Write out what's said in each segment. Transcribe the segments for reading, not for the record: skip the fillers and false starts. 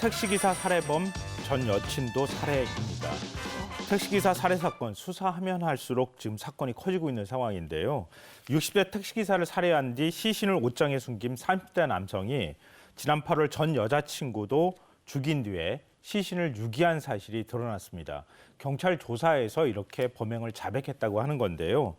택시기사 살해범 전 여친도 살해입니다. 택시기사 살해 사건 수사하면 할수록 지금 사건이 커지고 있는 상황인데요. 60대 택시기사를 살해한 뒤 시신을 옷장에 숨긴 30대 남성이 지난 8월 전 여자친구도 죽인 뒤에 시신을 유기한 사실이 드러났습니다. 경찰 조사에서 이렇게 범행을 자백했다고 하는 건데요.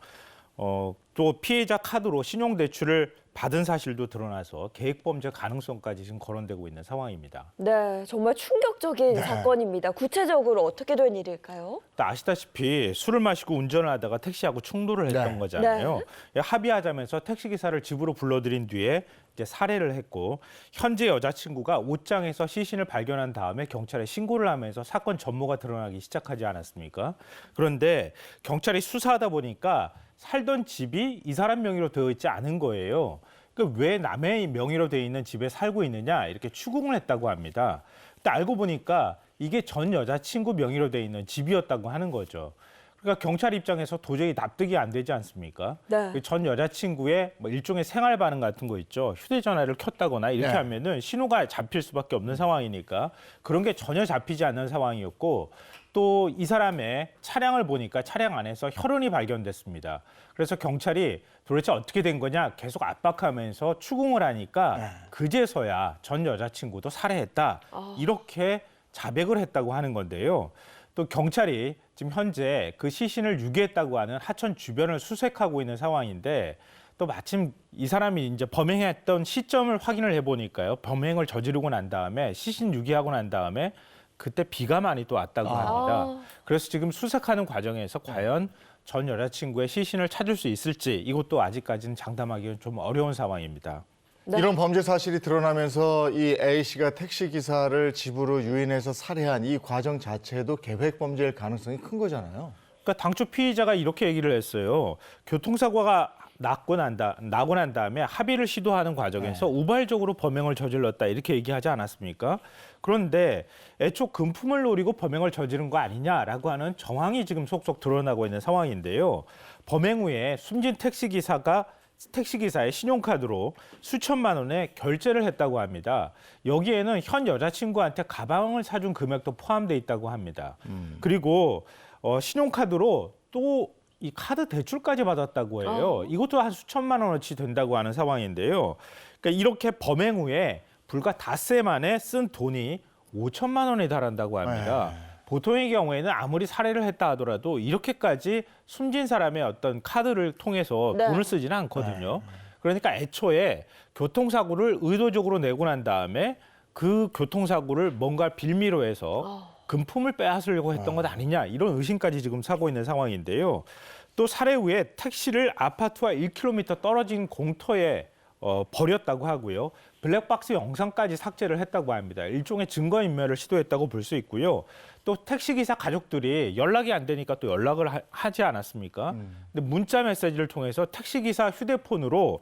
또 피해자 카드로 신용대출을 받은 사실도 드러나서 계획범죄 가능성까지 지금 거론되고 있는 상황입니다. 네, 정말 충격적인 사건입니다. 구체적으로 어떻게 된 일일까요? 아시다시피 술을 마시고 운전을 하다가 택시하고 충돌을 했던 거잖아요. 합의하자면서 택시기사를 집으로 불러들인 뒤에 이제 살해를 했고 현재 여자친구가 옷장에서 시신을 발견한 다음에 경찰에 신고를 하면서 사건 전모가 드러나기 시작하지 않았습니까? 그런데 경찰이 수사하다 보니까 살던 집이 이 사람 명의로 되어 있지 않은 거예요. 그러니까 왜 남의 명의로 되어 있는 집에 살고 있느냐 이렇게 추궁을 했다고 합니다. 근데 알고 보니까 이게 전 여자친구 명의로 되어 있는 집이었다고 하는 거죠. 그러니까 경찰 입장에서 도저히 납득이 안 되지 않습니까? 네. 전 여자친구의 뭐 일종의 생활 반응 같은 거 있죠. 휴대전화를 켰다거나 이렇게 하면은 신호가 잡힐 수밖에 없는 상황이니까 그런 게 전혀 잡히지 않는 상황이었고 또 이 사람의 차량을 보니까 차량 안에서 혈흔이 발견됐습니다. 그래서 경찰이 도대체 어떻게 된 거냐 계속 압박하면서 추궁을 하니까 그제서야 전 여자친구도 살해했다. 이렇게 자백을 했다고 하는 건데요. 또 경찰이 지금 현재 그 시신을 유기했다고 하는 하천 주변을 수색하고 있는 상황인데 또 마침 이 사람이 이제 범행했던 시점을 확인을 해보니까요. 범행을 저지르고 난 다음에 시신 유기하고 난 다음에 그때 비가 많이 또 왔다고 합니다. 그래서 지금 수색하는 과정에서 과연 전 여자친구의 시신을 찾을 수 있을지 이것도 아직까지는 장담하기는 좀 어려운 상황입니다. 네. 이런 범죄 사실이 드러나면서 이 A 씨가 택시 기사를 집으로 유인해서 살해한 이 과정 자체도 계획 범죄일 가능성이 큰 거잖아요. 그러니까 당초 피의자가 이렇게 얘기를 했어요. 교통사고가 나고 난 다음에 합의를 시도하는 과정에서 우발적으로 범행을 저질렀다 이렇게 얘기하지 않았습니까? 그런데 애초 금품을 노리고 범행을 저지른 거 아니냐라고 하는 정황이 지금 속속 드러나고 있는 상황인데요. 범행 후에 숨진 택시기사의 신용카드로 수천만 원의 결제를 했다고 합니다. 여기에는 현 여자친구한테 가방을 사준 금액도 포함되어 있다고 합니다. 그리고 신용카드로 또 이 카드 대출까지 받았다고 해요. 이것도 한 수천만 원어치 된다고 하는 상황인데요. 그러니까 이렇게 범행 후에 불과 닷새 만에 쓴 돈이 5천만 원에 달한다고 합니다. 보통의 경우에는 아무리 살해를 했다 하더라도 이렇게까지 숨진 사람의 어떤 카드를 통해서 돈을 쓰지는 않거든요. 그러니까 애초에 교통사고를 의도적으로 내고 난 다음에 그 교통사고를 뭔가 빌미로 해서 금품을 빼앗으려고 했던 것 아니냐 이런 의심까지 지금 사고 있는 상황인데요. 또 살해 후에 택시를 아파트와 1km 떨어진 공터에 버렸다고 하고요. 블랙박스 영상까지 삭제를 했다고 합니다. 일종의 증거인멸을 시도했다고 볼 수 있고요. 또 택시기사 가족들이 연락이 안 되니까 또 연락을 하지 않았습니까? 근데 문자 메시지를 통해서 택시기사 휴대폰으로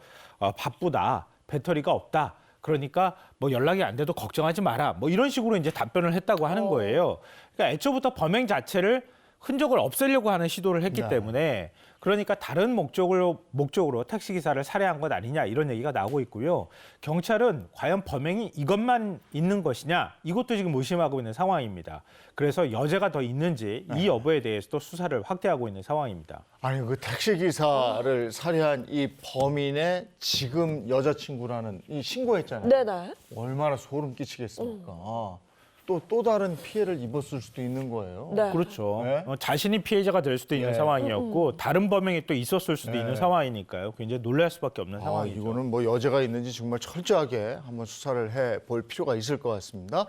바쁘다, 배터리가 없다. 그러니까 뭐 연락이 안 돼도 걱정하지 마라. 뭐 이런 식으로 이제 답변을 했다고 하는 거예요. 그러니까 애초부터 범행 자체를 흔적을 없애려고 하는 시도를 했기 때문에 그러니까 다른 목적으로 택시기사를 살해한 것 아니냐 이런 얘기가 나오고 있고요. 경찰은 과연 범행이 이것만 있는 것이냐 이것도 지금 의심하고 있는 상황입니다. 그래서 여죄가 더 있는지 이 여부에 대해서도 수사를 확대하고 있는 상황입니다. 아니 그 택시 기사를 살해한 이 범인의 지금 여자친구라는 이 신고했잖아요. 네네. 얼마나 소름 끼치겠습니까? 또 다른 피해를 입었을 수도 있는 거예요. 네. 그렇죠. 네. 자신이 피해자가 될 수도 있는 상황이었고 다른 범행이 또 있었을 수도 있는 상황이니까요. 굉장히 놀랄 수밖에 없는 상황이죠. 이거는 뭐 여죄가 있는지 정말 철저하게 한번 수사를 해볼 필요가 있을 것 같습니다.